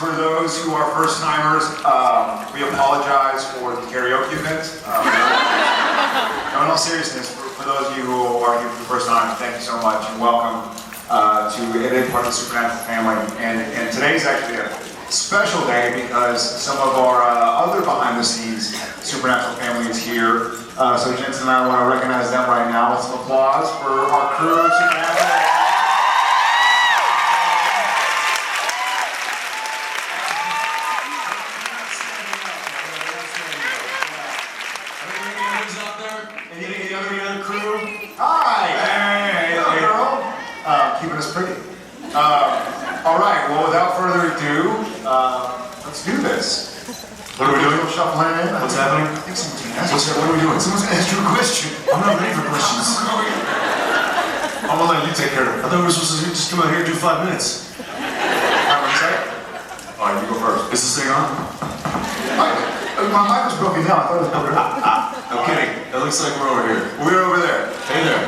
for those who are first-timers, we apologize for the karaoke event. No, in all seriousness, for those of you who are here for the first time, thank you so much and welcome to a part of the Supernatural family. And today's actually a special day because some of our other behind-the-scenes Supernatural family is here. So Jensen and I want to recognize them right now with some applause for our crew of Supernatural. Keeping us pretty. All right, well, without further ado, let's do this. What are we doing? Shuffling in. What's happening? I think someone's going to ask you. What are we doing? Someone's going to ask you a question. I'm not ready for questions. I'm gonna let you take care of it. I thought we were supposed to just come out here and do 5 minutes. All right, what do you say? All right, you go first. Is this thing on? My mic was broken down. I thought it was broken down. No kidding. It looks like we're over here. We're over there. Hey there.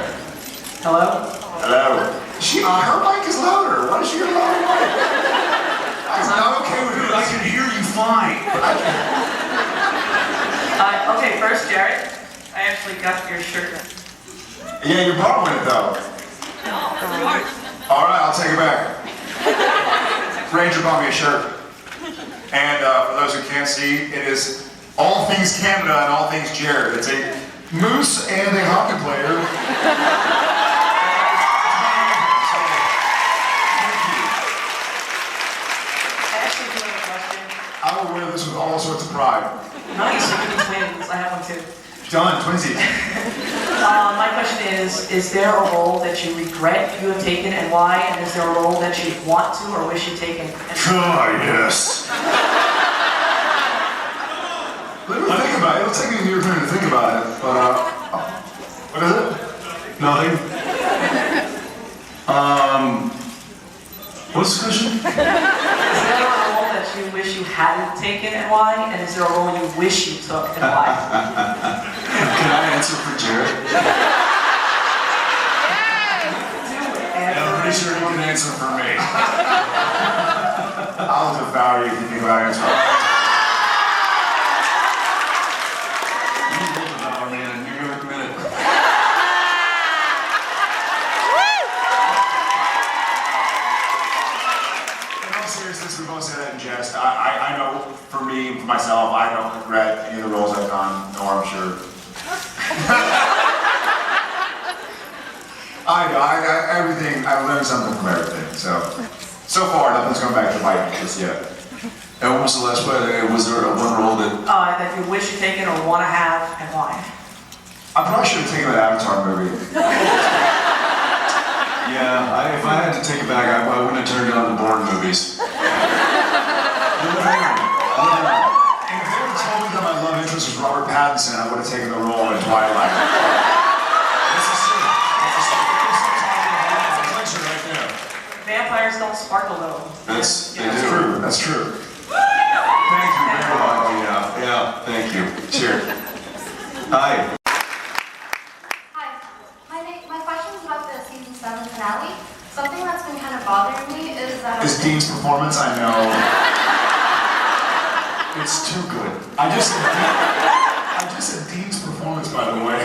Hello? Hello. Her mic is louder. Why does she get a louder mic? I'm not okay with it. I can hear you fine. Okay, first, Jared, I actually got your shirt. Yeah, you're borrowing it though. All right, I'll take it back. Ranger bought me a shirt. And for those who can't see, it is all things Canada and all things Jared. It's a moose and a hockey player. I will wear this with all sorts of pride. Nice, you can twins. I have one too. Done, twinsies. My question is there a role that you regret you have taken and why? And is there a role that you want to or wish you'd taken? Yes. Let me think about it. It'll take me a year to think about it. But, what is it? Nothing. What's the question? Is there a role that you wish you hadn't taken and why? And is there a role you wish you took and why? Can I answer for Jared? Yeah, I'm pretty sure you can answer for me. I'll devour you if you think about answering. You will devour me in a New York minute. Seriously, we both say that in jest. I know, for me, for myself, I don't regret any of the roles I've done, nor I'm sure. I know, everything, I learned something from everything, so far, nothing's gone back to bite me just yet. And what was the last part? Was there one role that... that you wish you'd taken or want to have and why? I probably should have taken that Avatar movie. Yeah, if I had to take it back, I wouldn't have turned down the Bourne movies. And if they had told me that my love interest was Robert Pattinson, I would have taken the role in Twilight. This is true. That's right there. Vampires don't sparkle though. They do. True, that's true. Thank you very much. Yeah, thank you. Cheers. Hi. My question is about the season 7 finale. Something that's been kind of bothering me is that... Is Dean's performance? I know. It's too good. I just said Dean's performance, by the way.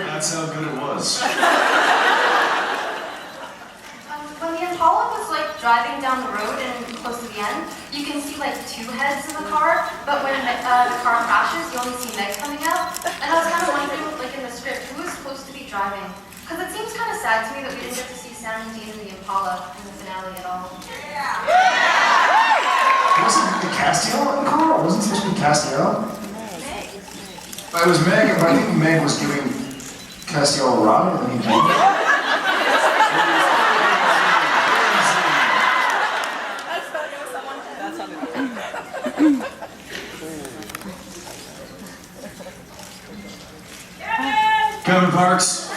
That's how good it was. When the Impala was like driving down the road and close to the end, you can see like 2 heads in the car, but when the car crashes, you only see Meg coming out. And I was kind of wondering, like in the script, who was supposed to be driving? Because it seems kind of sad to me that we didn't get to see Sam and Dean in the Impala in the finale at all. Wasn't it Castiel in the car? Wasn't it supposed to be Castiel? Meg. It was Meg, but I think Meg was giving Castiel a ride, and then he did. Kevin Parks.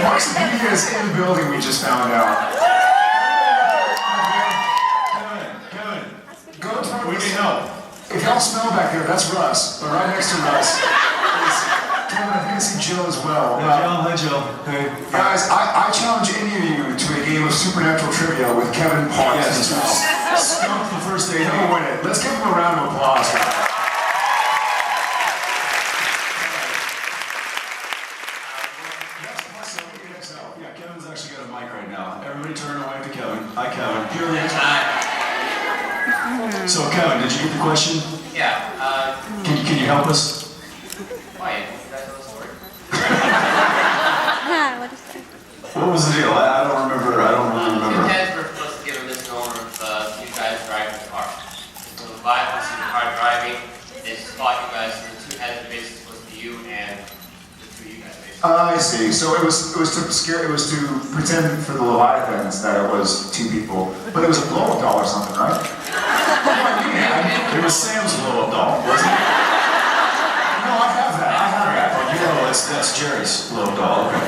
Parks is in the building, we just found out. Kevin. Go talk We to need help. If y'all smell back there, that's Russ. But right next to Russ. Kevin, I think I see Jill as well. Hi, Jill. Hi, Jill. Hey. Guys, I challenge any of you to a game of supernatural trivia with Kevin Parks. Yes, skunk the first day. He'll win it. Let's give him a round of applause. Yeah, Kevin's actually got a mic right now. Everybody turn away to Kevin. Hi, Kevin. So, Kevin, did you get the question? Yeah. Can you help us? Why? You guys know the story? What is that? What was the deal? I don't remember. I don't really Two remember. heads were supposed to give a misnomer of you guys driving the car. So the vibe was the car driving. They spot you guys, and the two heads are basically supposed to be you and the two of you guys basically. I see. So it was to scare. It was to pretend for the Leviathans that it was two people, but it was a blow-up doll or something, right? It was Sam's blow-up doll, wasn't it? No, I have that. I have that. Oh, you know, that's Jerry's blow-up doll. Okay.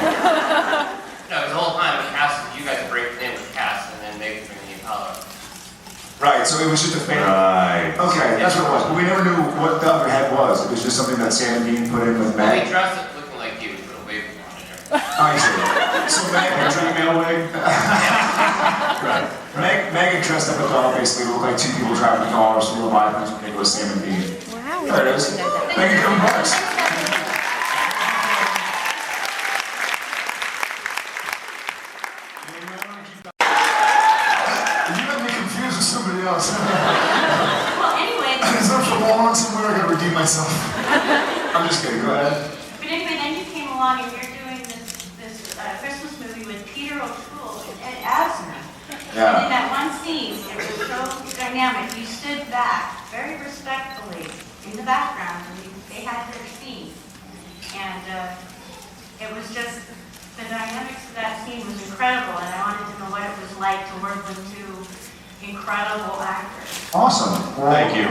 No, it was the whole time with Cass, you guys breaking in with Cass, and then they bring the Impala. Right. So it was just a fake. Right. Okay, that's what it was. But we never knew what the other head was. It was just something that Sam and Dean put in with Well, they Meg. dressed it looking like you, put a wave on it. I see. So Meg and Megan dressed up a doll basically looked like two people driving the car, so the Leviathans would think it was Sam and Dean. Wow, we There it didn't is. know that. Thank you, Kevin Parks. You got me confused with somebody else. Well, anyway, Is there a wall on somewhere? I gotta redeem myself. I'm just kidding. Go ahead. but anyway, then you came along and you're doing this Christmas movie with Peter O'Toole and Ed Asner. And in Yeah. that one scene, it was so dynamic. You stood back very respectfully in the background and they had their scene. And it was just, the dynamics of that scene was incredible, and I wanted to know what it was like to work with two incredible actors. Awesome. Well, Thank you.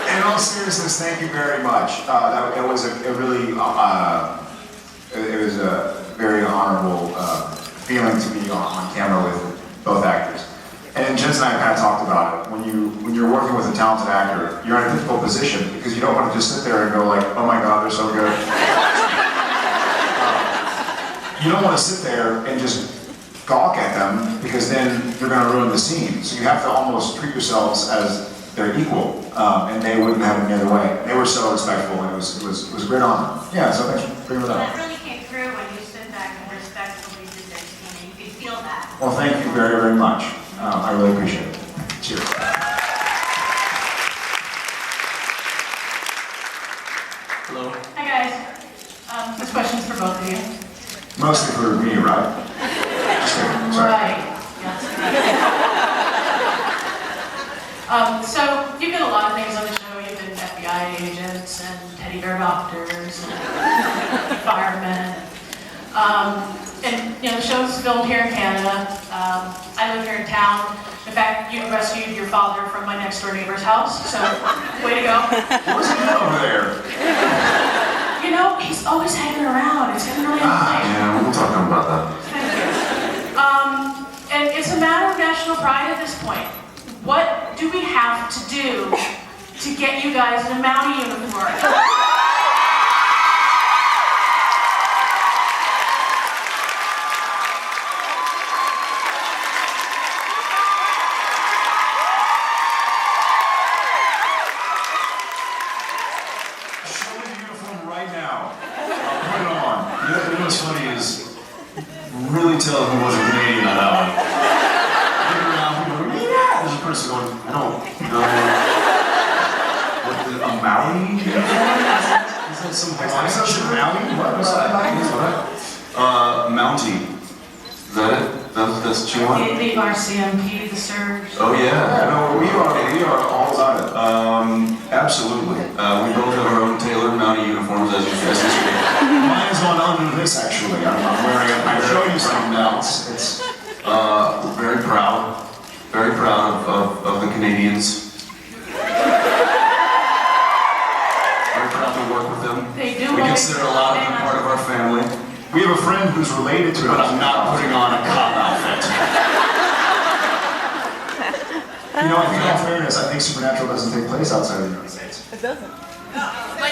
In all seriousness, thank you very much. That was a really, it was a very honorable feeling to be on camera with both actors. And Jensen and I kind of talked about it. When you're working with a talented actor, you're in a difficult position because you don't want to just sit there and go like, oh my God, they're so good. You don't want to sit there and just gawk at them because then you're going to ruin the scene. So you have to almost treat yourselves as their equal, and they wouldn't have it any other way. They were so respectful, and it was a great honor. Yeah, so thanks for bringing it Well, up. that really came through when you stood back and respectfully did their scene, and you could feel that. Well, thank you very, very much. I really appreciate it. Cheers. Hello. Hi guys. This question's for both of you. Mostly for me, right? Just kidding. Sorry. Right. Yes. So you've been a lot of things on the show. You've been FBI agents and teddy bear doctors and firemen. And you know the show's filmed here in Canada. I live here in town. In fact, you rescued your father from my next door neighbor's house. So way to go. What's he doing over there? You know he's always hanging around. It's getting really annoying. Yeah, we'll talk about that. And it's a matter of national pride at this point. What do we have to do to get you guys in a Mountie uniform? Show me the uniform right now. I'll put it on. You know what's funny is really tell who wasn't Canadian on that one. Looking around, people go, yeah. There's a person going, no. What, a Maui uniform? Is that some Hawaiian Such a shirt? Mountie? What was that like? Mountie. Is that it? That's what you want? The RCMP, the surge. Oh Yeah, yeah. no, we are all about it. Absolutely. We both have our own tailored Mountie uniforms as you speak. Mine is on under this actually. I'm wearing it. I'm showing you something now. It's Very proud. Very proud of the Canadians. Very proud to work with them. They do We always consider a lot of them part of our family. we have a friend who's related to it. But I'm not putting on a cop outfit. You You know, I think in all fairness, I think Supernatural doesn't take place outside of the United States. It doesn't. Went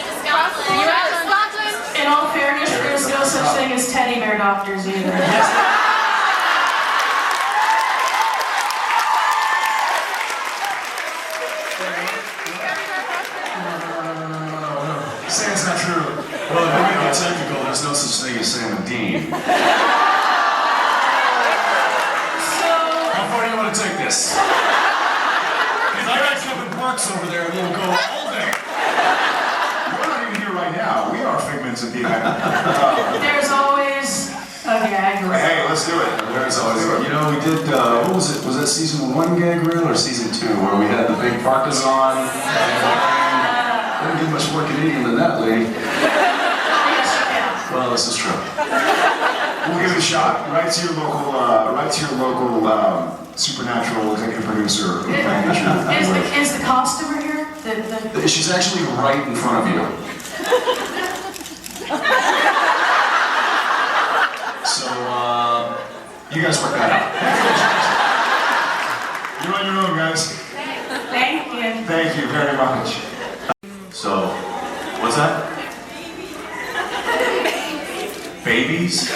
to Scotland. You have Scotland. In all fairness, there's no such thing as teddy bear doctors either. Say it's not true. Well, if we're gonna get technical, there's no such thing as Sam and Dean. So, How far do you want to take this? Because I got Kevin Parks over there, and we'll go all day. We're not even here right now. We are figments of the there's always a gag reel. Hey, let's do it. There's always, you know, we did, what was it? Was that season 1 gag reel or season 2, where we had the big parkas on? Didn't get much more Canadian than that, lady. Yes, you can. Well, this is true. We'll give it a shot. Right to your local Supernatural executive producer. Is the costumer here? She's actually right in front of you. So, you guys work that out. You're on your own, guys. Thank you. Thank you very much. So, what's that? Babies?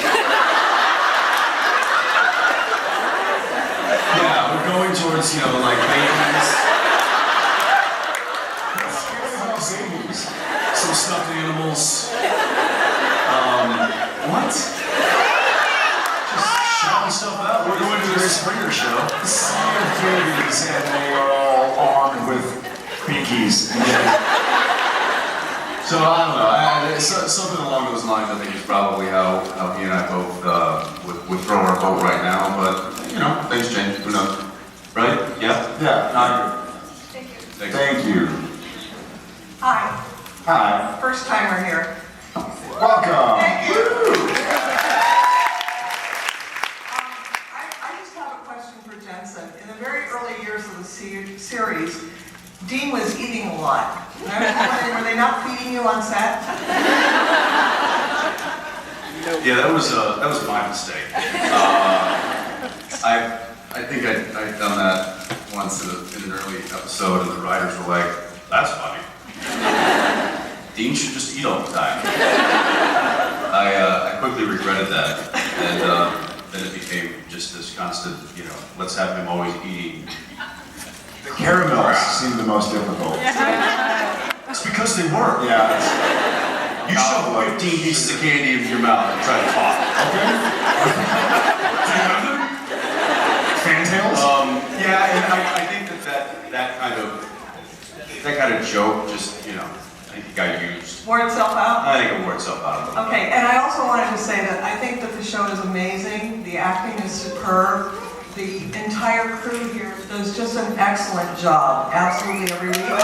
Yeah, we're going towards, you know, like babies. Some stuffed animals. What? Just shouting stuff out. We're going to the Springer show. Sea of babies, and they are all armed with binkies. So I don't know. Something along those lines, I think, is probably how he and I both would throw our vote right now. But you know, things change. Who knows? Right? Yeah. Yeah. I Thank you. Thanks. Thank you. Hi, Hi. first timer here. Welcome. Thank you. Woo! I just have a question for Jensen. In the very early years of the series, Dean was eating a lot. And I was wondering, were they not feeding you on set? Yeah, that was my mistake. I think I'd done that once in an early episode, and the writers were like, "That's funny. Dean should just eat all the time." I quickly regretted that, and then it became just this constant, you know, let's have him always eating. The caramels seem the most difficult. It's because they work. Yeah. You shove 15 pieces of candy in your mouth and try to talk. Okay? Do you have them? Fantails? Yeah, and I think that kind of joke just, you know, I think it got used. Wore itself out? I think it wore itself out a little. Okay, and I also wanted to say that I think that the show is amazing. The acting is superb. The entire crew here does just an excellent job, absolutely every week.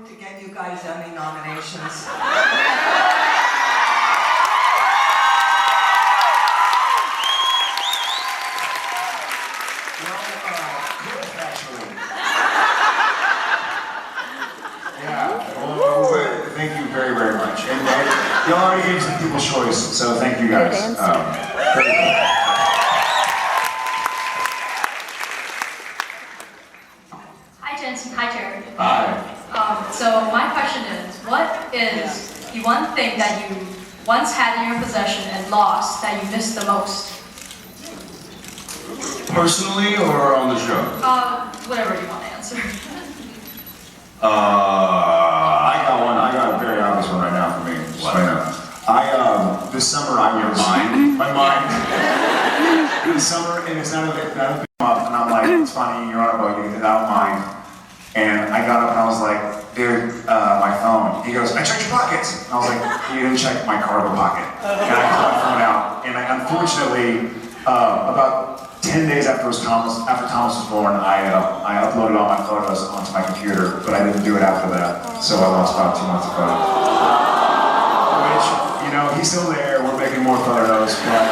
To get you guys Emmy nominations. Actually. Yeah. Well, thank you very, very much. And you already gave some people's choice, so thank you guys. Very good. Hi, Jensen. Hi, Jared. Hi. So my question is, what is the one thing that you once had in your possession and lost that you miss the most? Personally or on the show? Whatever you want to answer. I got one. I got a very obvious one right now for me. Just What? right now. This summer I was... Your mind? My mind. This summer, and it's not a big up, and I'm like, it's funny, you're on a boat, you can do that, I don't mind. And I got up and I was like, dude, my phone. He goes, I checked your pockets. And I was like, you didn't check my cargo pocket. And I pulled my phone out. And unfortunately, about 10 days after Thomas was born, I uploaded all my photos onto my computer, but I didn't do it after that. So I lost about 2 months of photos. Which, you know, he's still there, we're making more photos, but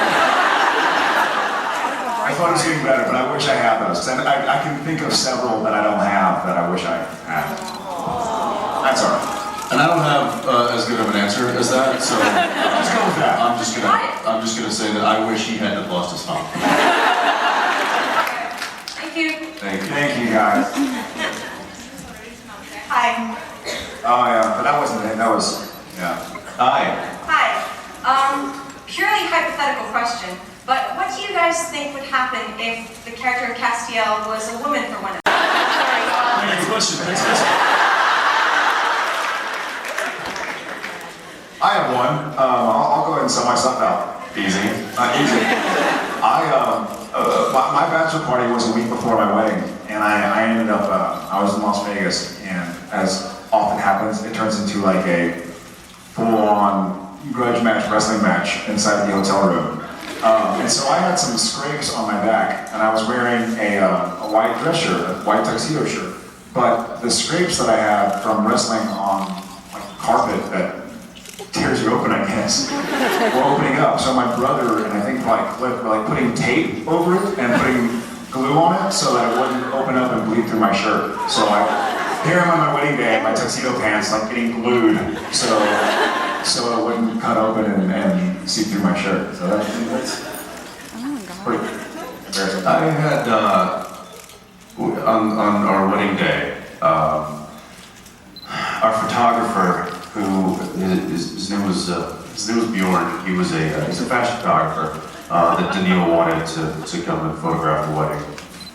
my photos getting better, but I wish I had those. I can think of several that I don't have that I wish I had. That's all right. And I don't have as good of an answer answer as that, so Let's go with that. I'm just gonna say that I wish he hadn't have lost his phone. Thank you. Thank you. Thank you, guys. Hi. Oh, yeah, but that wasn't it. That was, yeah. Hi. Hi. Purely hypothetical question, but what do you guys think would happen if the character of Castiel was a woman for one of them? Next question. I have one. I'll go ahead and sell myself out. Easy. Easy. My bachelor party was a week before my wedding, and I ended up, I was in Las Vegas, and as often happens, it turns into like a full-on grudge match, wrestling match inside the hotel room. And so I had some scrapes on my back, and I was wearing a white dress shirt, a white tuxedo shirt. But the scrapes that I had from wrestling on like carpet that tears you open, I guess, were opening up. So my brother and I think like Cliff were like putting tape over it and putting glue on it so that it wouldn't open up and bleed through my shirt. So here I am on my wedding day, my tuxedo pants like getting glued so it wouldn't cut open and seep through my shirt. So that's pretty embarrassing. I had on our wedding day, our photographer, who his name was Bjorn. He's a fashion photographer that Daniil wanted to come and photograph the wedding.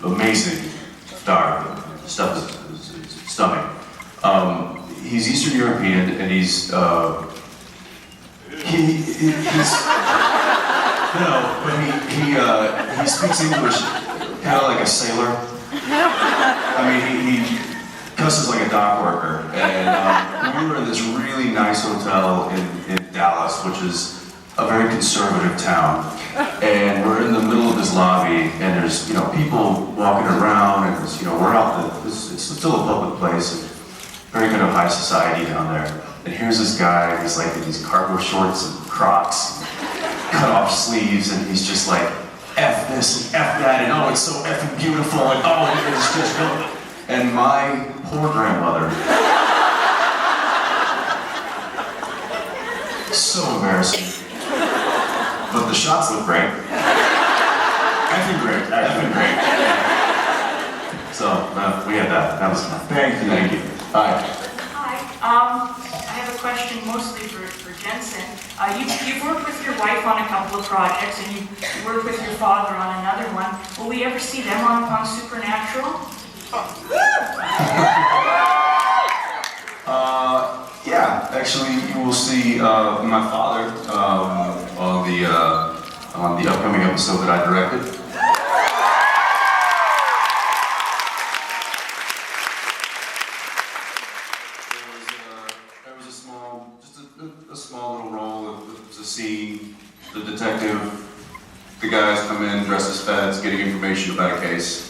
Amazing photographer. Stuff is stunning. He's Eastern European, and he's he speaks English kind of like a sailor. I mean, he cusses like a dock worker. And we were in this really nice hotel in Dallas, which is a very conservative town. And we're in the middle of this lobby, and there's people walking around, and there's, we're out. It's still a public place, and very kind of high society down there. And here's this guy. He's like in these cargo shorts and Crocs, cut off sleeves, and he's just like, F this and F that, and oh, it's so effing beautiful, and oh, it's just good. And my poor grandmother, so embarrassing. But the shots look great. Effing great. Effing great. So, we had that. That was fun. Thank you. Thank you. Hi. Hi. I have a question mostly for Jensen. You've worked with your wife on a couple of projects, and you worked with your father on another one. Will we ever see them on Supernatural? Yeah, actually, you will see my father on the upcoming episode that I directed. There was a small little role. It was a scene. The detective, the guys come in dressed as feds, getting information about a case.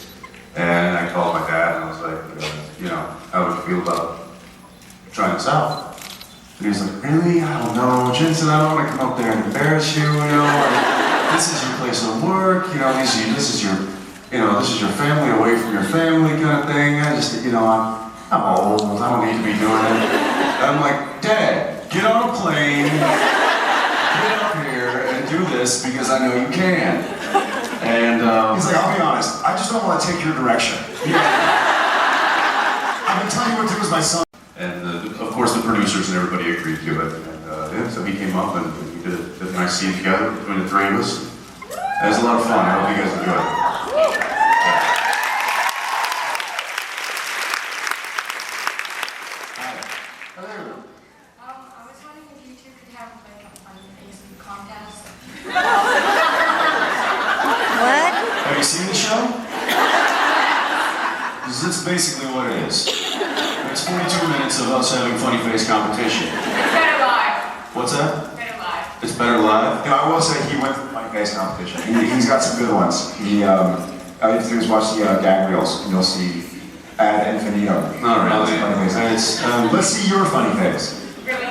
And I called my dad and I was like, how would you feel about trying this out? And he was like, really? I don't know, Jensen, I don't want to come up there and embarrass you, this is your place of work, this is your family away from your family kind of thing. I just, I'm old, I don't need to be doing it. And I'm like, Dad, get on a plane, get up here and do this because I know you can. And He's like, I'll be honest, I just don't want to take your direction. I've been telling you what to do with my son. And of course the producers and everybody agreed to it. And so he came up and we did a nice scene together between the three of us. It was a lot of fun. I hope you guys enjoyed it. I was wondering if you two could have like a fun Facebook contest. Have you seen the show? Because that's basically what it is. It's 42 minutes of us having funny face competition. Better live. What's that? Better live. It's better live? I will say he went to the funny face competition. He's got some good ones. All you have to do is watch the gag reels, and you'll see ad infinitum. Not really. Funny face. Let's see your funny face. Really?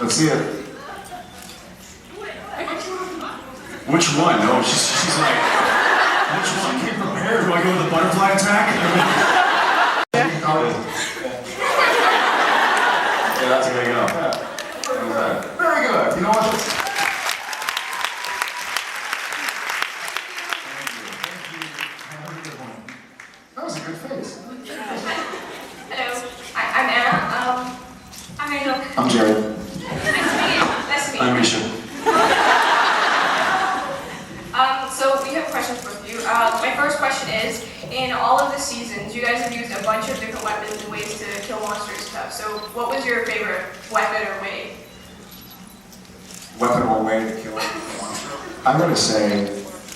Let's see it. Which one? No, she's like, which one? Came prepared. Do I go with the butterfly attack? Yeah, that's a good go. head. Very good. You know what? Thank you. Have a good one. That was a good face. Hello, I'm Anna. I'm Angel. I'm Jared. Nice to meet you. I'm Misha. So we have questions for you. My first question is, in all of the seasons, you guys have used a bunch of different weapons and ways to kill monsters and stuff. So what was your favorite weapon or way? Weapon or way to kill a monster? I'm going to say,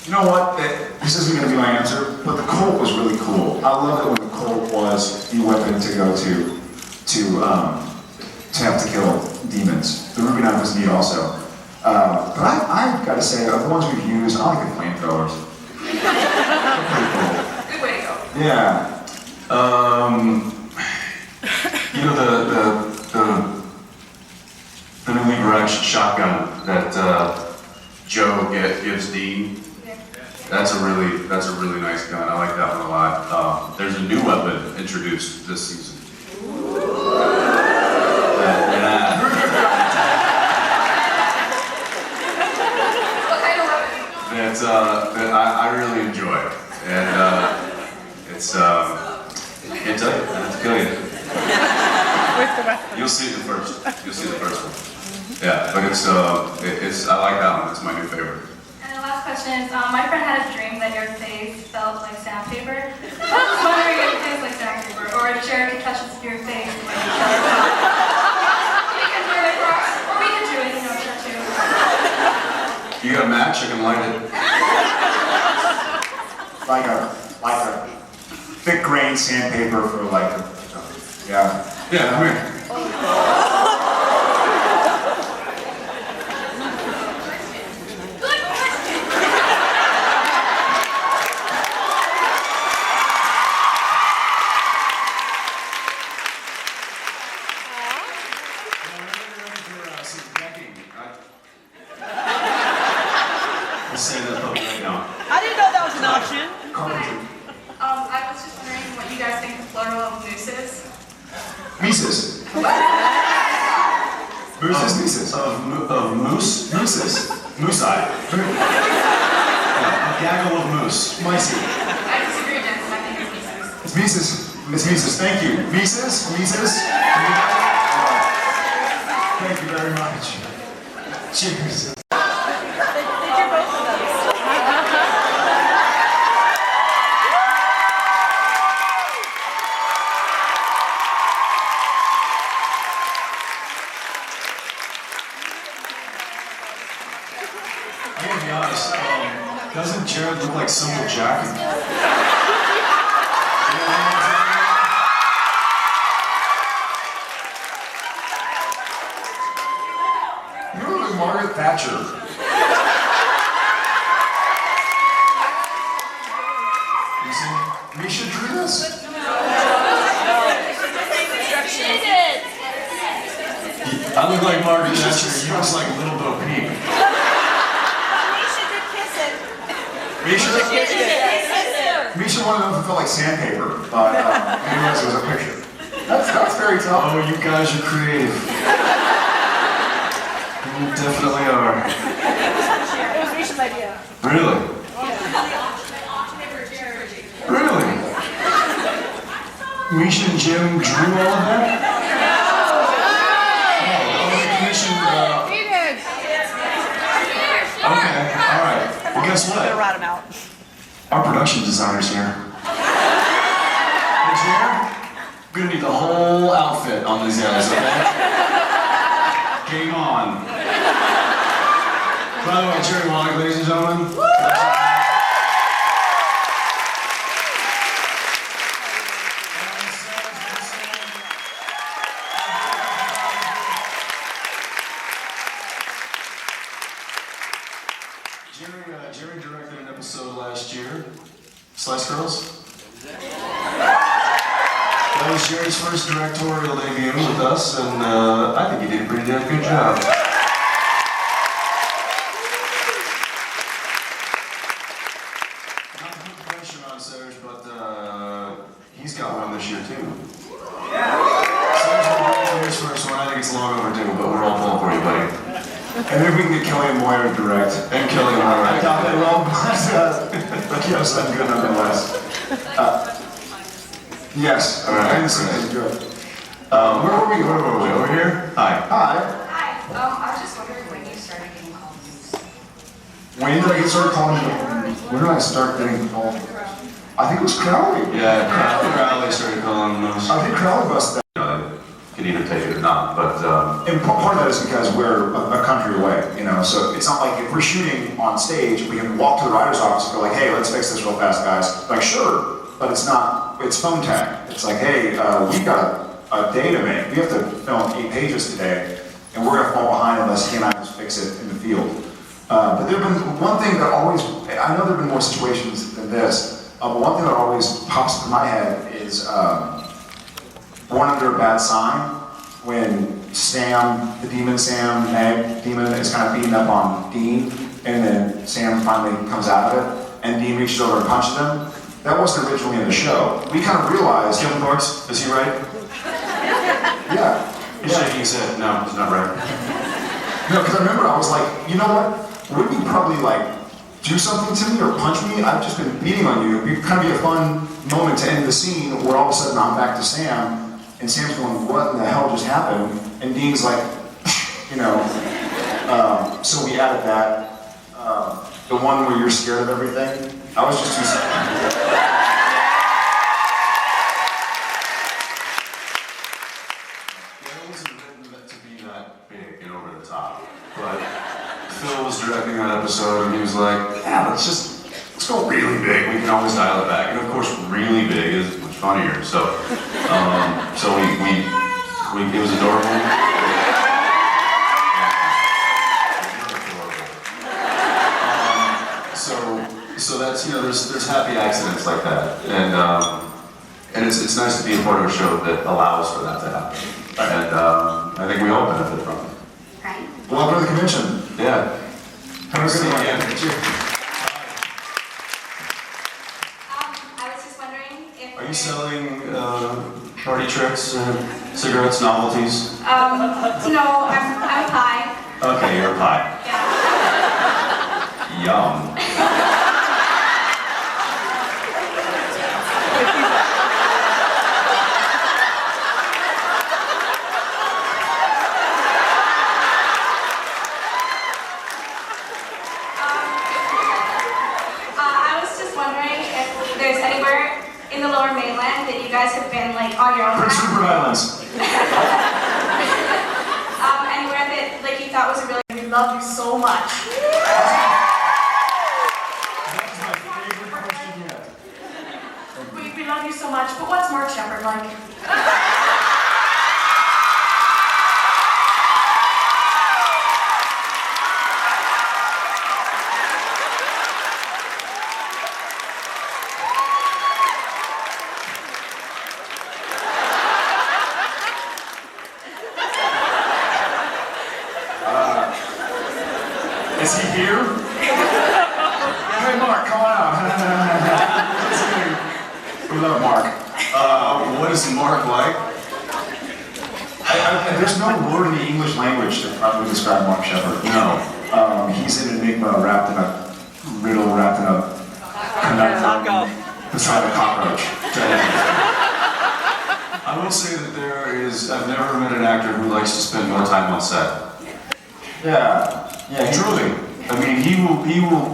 you know what? This isn't going to be my answer, but the Colt was really cool. I love it when the Colt was the weapon to go to have to kill demons. The Ruby knife was neat also. But I've got to say, of the ones we've used, I like the flamethrowers. They're pretty cool. Good way to go. Yeah. You know the new lever action shotgun that Joe gives Dean. That's a really nice gun. I like that one a lot. There's a new weapon introduced this season. That I really enjoy, and it's can't tell you, I have to kill you. You'll see the first one. Yeah, but it's I like that one. It's my new favorite. And the last question is, my friend had a dream that your face felt like sandpaper. I was wondering if it tastes like sandpaper, or if Jared could touch your face and like each other. We can do it, or we can do it, you know, too. You got a match? I can light it. Like a thick grain sandpaper for like a, yeah. Yeah, come here. Let's say that public right now. I didn't know that was an option. Carpentry. I was just wondering what you guys think the plural of moose is. Mises. Mooses, mises. Of moose? Mooses. Moose-eye. Yeah, a gaggle of moose. Micey. I disagree, Jensen. I think it's Mises. It's Mises. Miss Mises, thank you. Mises? Mises? Thank you very much. Cheers. I gotta be honest, doesn't Jared look like Simple Jack? You look like Margaret Thatcher. You see? Misha drew this? I look like Margaret Thatcher, you look like Little Bo Peep. Misha wanted them to feel like sandpaper, but anyways, it was a picture. That's very tough. Oh, you guys are creative. You definitely are. It was Misha's idea. Really? Really? Misha and Jim drew all of that? Oh, the commission, okay, alright. Well, guess I'm gonna what? rat him out. Our production designer's here. Hey, Jared, we're gonna need the whole outfit on these guys, okay? Game on. By the way, Jerry Wallach, ladies and gentlemen. Jerry directed an episode last year, Slice Girls. That was Jerry's first directorial debut with us, and I think he did a pretty damn good job. Not to put the pressure on Serge, but he's got one this year too. Serge will direct his first one. I think it's long overdue, but we're all pulling for you, buddy. And then we can get Kelly and Moyer to direct. And Kelly and Moyer. I doubt they will, but yes, I'm good nonetheless. Yes, All right. I see this is good. Where were we? Over here? Hi. Hi. Hi, I was just wondering when you started getting called news. When did I get started calling you? When did I start getting called? I think it was Crowley. Yeah, Crowley started calling those. I think Crowley busted that. Can either take it or not, but And part of that is because we're a country away, you know, so it's not like if we're shooting on stage, we can walk to the writer's office and go like, hey, let's fix this real fast, guys. Like, sure, but it's not, it's phone tag. It's like, hey, we've got a day to make. We have to film 8 pages today, and we're gonna fall behind unless he and I just fix it in the field. But there've been one thing that always, I know there've been more situations than this, but one thing that always pops into my head is, Born Under a Bad Sign, when Sam, the demon Sam, Meg, demon, is kind of beating up on Dean, and then Sam finally comes out of it, and Dean reaches over and punches him. That wasn't originally in the show. We kind of realized... Kevin Parks, is he right? Yeah. He's shaking his head. No, he's not right. No, because I remember I was like, you know what? Wouldn't you probably like do something to me or punch me? I've just been beating on you. It'd kind of be a fun moment to end the scene where all of a sudden I'm back to Sam, and Sam's going, what in the hell just happened? And Dean's like, you know, so we added that. The one where you're scared of everything. I was just too scared. It wasn't written to be that big and over the top, but Phil was directing that episode and he was like, yeah, let's go really big. We can always dial it back. And of course, really big is much funnier. So, it was adorable. So that's, you know, there's happy accidents like that, and it's nice to be a part of a show that allows for that to happen, and I think we all benefit from it. Right? Welcome to the convention. Yeah. Have a good one. I was just wondering if... Are you selling party tricks, cigarettes, novelties? No, I'm pie. Okay, you're a pie. Yeah. Yum. I was just wondering if there's anywhere in the Lower Mainland that you guys have been like on your own Prince time. Rupert Islands. Anywhere that like you thought was a really... We love you so much. That's my favorite question yet. We love you so much, but what's Mark Shepard like? Is he here? Hey, Mark, come on out. We love Mark. What is Mark like? There's no word in the English language to probably describe Mark Shepard. No. He's an enigma wrapped in a riddle, wrapped in a conundrum beside a cockroach. I will say that I've never met an actor who likes to spend more time on set. Yeah. Truly. I mean, he will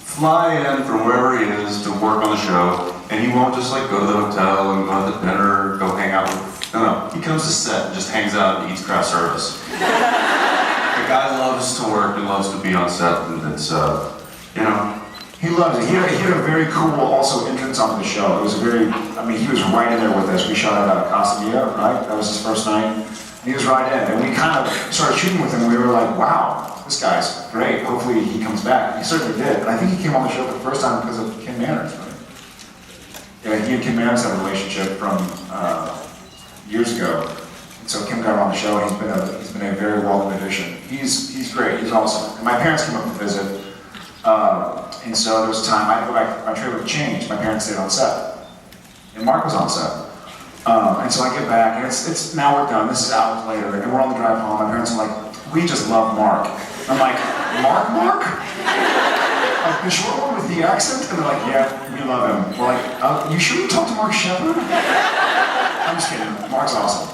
fly in from wherever he is to work on the show, and he won't just like go to the hotel and go out to dinner or go hang out with. No. He comes to set and just hangs out and eats craft service. The guy loves to work and loves to be on set, and it's, you know. He loves it. He had a very cool also entrance onto the show. It was he was right in there with us. We shot at Casa Mia, right? That was his first night. He was right in, and we kind of started shooting with him, and we were like, wow, this guy's great. Hopefully he comes back. He certainly did. And I think he came on the show for the first time because of Kim Manners, right? Yeah, he and Kim Manners had a relationship from years ago. And so Kim got him on the show, and he's been a very welcome addition. He's great. He's awesome. And my parents came up to visit. And so there was a time, my trailer changed, my parents stayed on set. And Mark was on set. And so I get back, and it's now we're done, this is hours later, and we're on the drive home, my parents are like, we just love Mark. I'm like, Mark? Like the short one with the accent? And they're like, yeah, we love him. We're like, you sure you talked to Mark Shepard? I'm just kidding. Mark's awesome.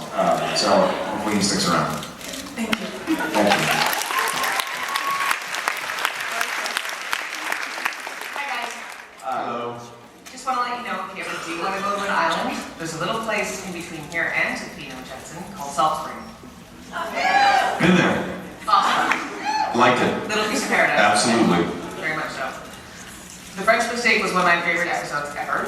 So hopefully he sticks around. Thank you. Thank you. Hi guys. Hello. Just want to let you know if you ever do want to go to an island, there's a little place in between here and Tofino, Jensen, called Salt Spring. Been there. Awesome. Liked it. Little piece of paradise. Absolutely. Very much so. The French Mistake was one of my favorite episodes ever.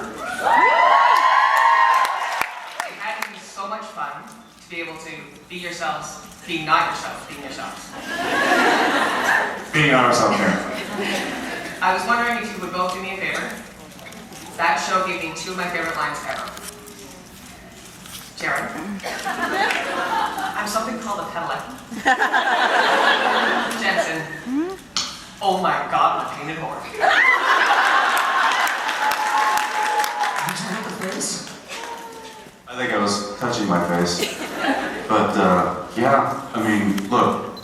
It had to be so much fun to be able to be yourselves, being not yourselves, being yourselves. Being on ourselves here. I was wondering if you would both do me a favor. That show gave me two of my favorite lines ever. Jared, I'm something called a Padalecki. Jensen, oh my God, we're painted whore. Did you hit the face? I think I was touching my face. But, yeah, I mean, look.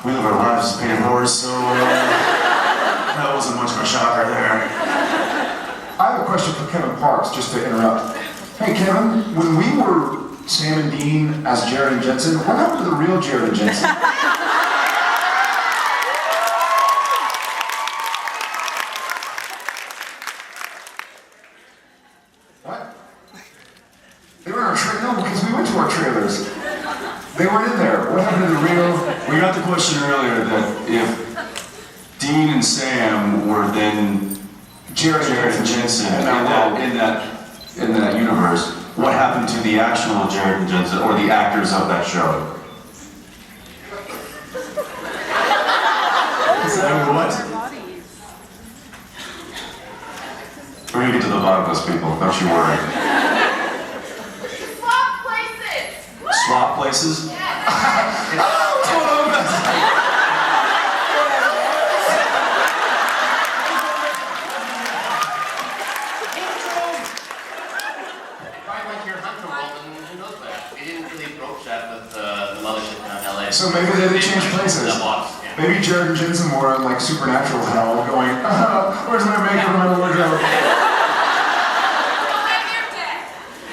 We live our lives as painted whores, so, that wasn't much of a shocker there. I have a question for Kevin Parks, just to interrupt. Hey Kevin, when we were Sam and Dean as Jared and Jensen, what happened to the real Jared and Jensen? What? They were in our trailer? No, because we went to our trailers. They weren't in there. What happened to the real? We got the question earlier that if Dean and Sam were then Jared and Jensen in that universe, what happened to the actual Jared and Jensen, or the actors of that show? What? We're gonna get to the bottom of this, people, don't you worry. Swap places! Swap places? So maybe they did change places. Maybe Jared and Jensen were in like supernatural hell going, where's my makeup and my wardrobe?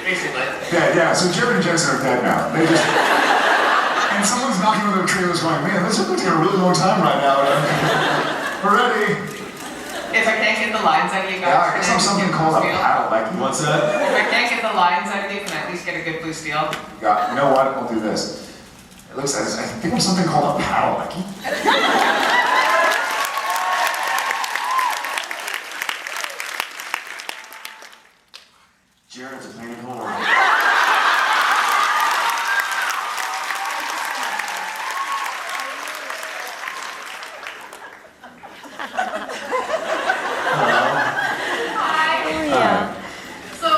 Basically. Dead, yeah, so Jared and Jensen are dead now. They just, and someone's knocking on their trailers going, man, this is going to take a really long time right now. We're ready. If I can't get the lines out of you guys, Yeah, I guess I'm something called a paddle. Like, What's that? If I can't get the lines out of you, can I at least get a good blue steel? God, you know what? We'll do this. It looks like, I think of something called a Padalecki. Jared's a painted whore. So,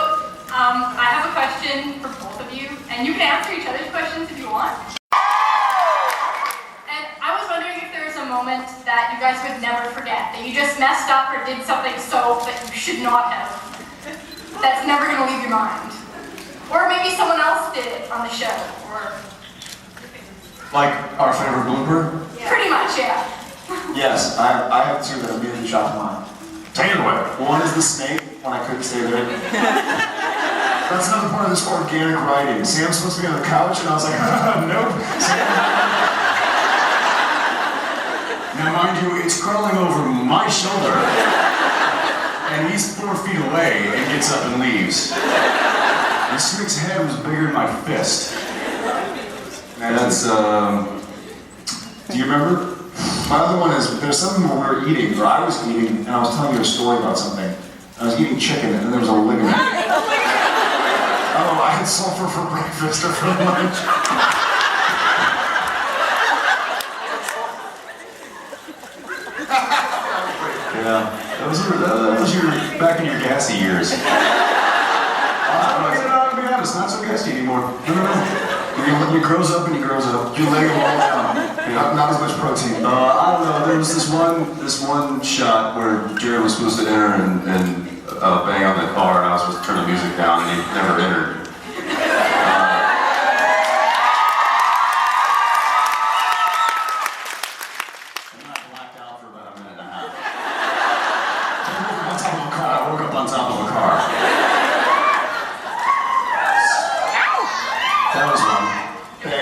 I have a question for both of you, and you can answer each other's questions if you want. And I was wondering if there was a moment that you guys would never forget, that you just messed up or did something so that you should not have, that's never going to leave your mind. Or maybe someone else did it on the show, or... Like our favorite blooper? Pretty much, yeah. Yes, I have two that immediately shot to mind. Take it away. One is the snake, when I couldn't stay there. That's another part of this organic writing. Sam's supposed to be on the couch, and I was like, nope. Now mind you, it's crawling over my shoulder, and he's 4 feet away and gets up and leaves. The snake's head was bigger than my fist. That's, Do you remember? My other one is, there's something where we were eating, or I was eating, and I was telling you a story about something. I was eating chicken, and then there was a ligament. Oh, I had sulfur for breakfast or for lunch. yeah, that was your back in your gassy years. I'll be honest, not so gassy anymore. He grows up and he grows up. You lay him all down. Not as much protein. I don't know. There was this one shot where Jared was supposed to enter and bang on the car, and I was supposed to turn the music down, and he never entered.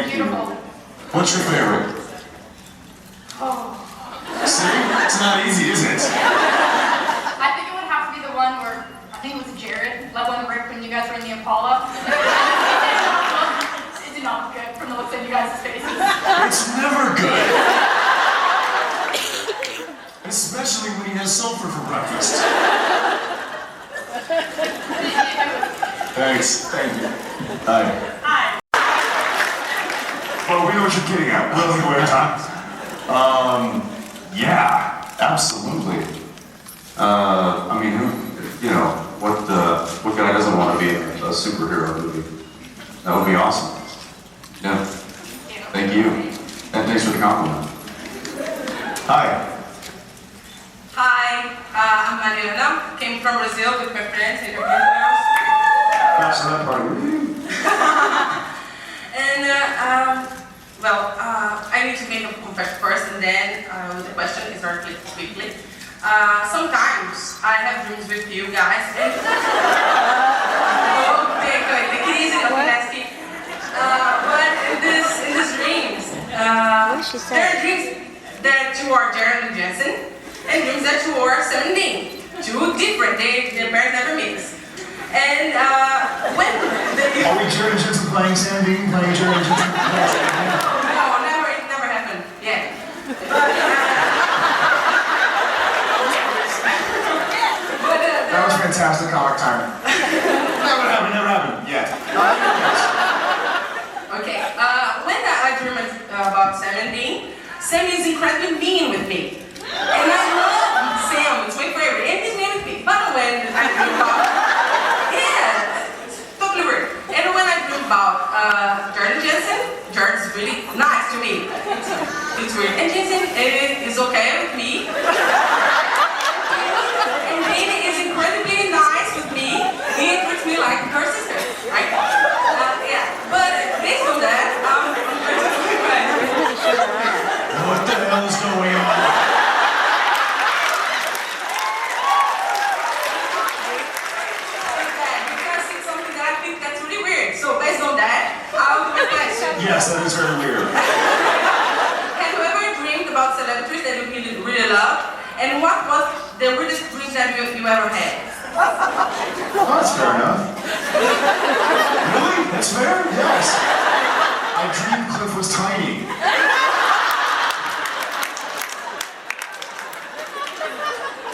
Thank you. beautiful. What's your favorite? Oh. See? It's not easy, is it? I think it would have to be the one where, I think it was Jared, that one right when you guys were in the Impala. It did not look good from the looks on you guys' faces. It's never good. Especially when he has sulfur for breakfast. Thanks. Thank you. Hi. Hi. Well, we know what you're getting at. Will you wear time? Yeah, absolutely. I mean, what guy doesn't want to be in a superhero movie? That would be awesome. Yeah. Thank you. And thanks for the compliment. Hi. Hi, I'm Mariana. Came from Brazil with my friends and your in-laws. Bachelor party. And, I need to make a confession first, and then with the question is very quickly. Sometimes I have dreams with you guys, and the crazy, nasty. But in these dreams, there are dreams that you are Jared and Jensen, and dreams that you are 17. Two different. Their parents never mix. And when Are we Jared and Jensen playing Sandy? Playing Jared and Jensen? No, it never happened. Yeah. That was fantastic comic timing. Never happened yet. Okay. When I dream about 17, Sam is incredibly mean with me. And I love Sam. It's my favorite. And he's mean with me. But when I dream about... Yeah. It's totally weird. And when I dream about Jared and Jensen, Jared's really nice to me. It's weird. And Jensen is okay with me. And Dana is incredibly nice with me. He treats me like her sister. Right? Yeah. But based on that, What the hell is going on? because it's something that I think that's really weird. So based on that, I'll do my question. Yes, that is very weird. Have you ever dreamed about celebrities that you really love? And what was the weirdest dream that you ever had? Oh, that's fair enough. Really? That's fair? Yes. I dreamed Cliff was tiny.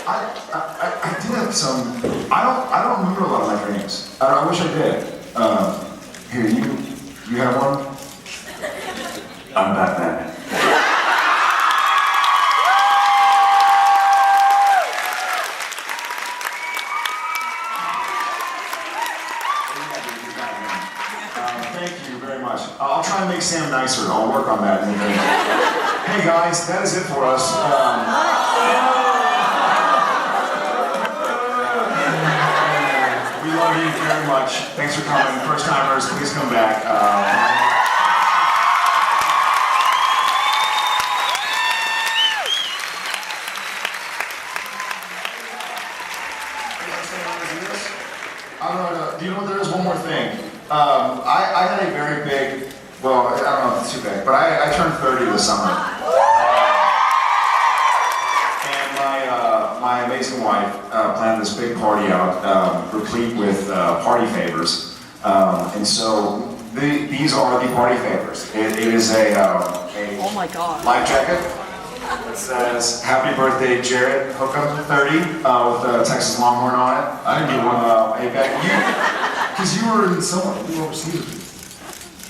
I did have some. I don't remember a lot of my dreams. I wish I did. Here, you have one? I'm Batman. Thank you very much. I'll try and make Sam nicer. I'll work on that. Hey guys, that is it for us. We love you very much. Thanks for coming. First timers, please come back. I don't know. Do you know there is one more thing? I had a very big, well, I don't know if it's too big, but I turned 30 this summer. And my amazing wife planned this big party out, replete with party favors. And so these are the party favors. It is a Oh my God. life jacket. It says, "Happy birthday, Jared. Hook up to 30 with the Texas Longhorn on it." I didn't get one. Because you were in somewhere overseas.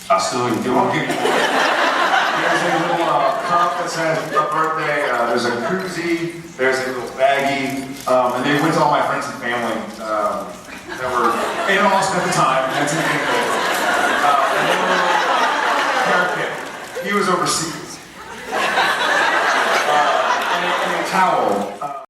I still didn't get one. There's a little cup that says a birthday. There's a koozie. There's a little baggie. And they went to all my friends and family that were in Austin at the time. That's in Vancouver. And they were a carrot cake. He was overseas. And a towel.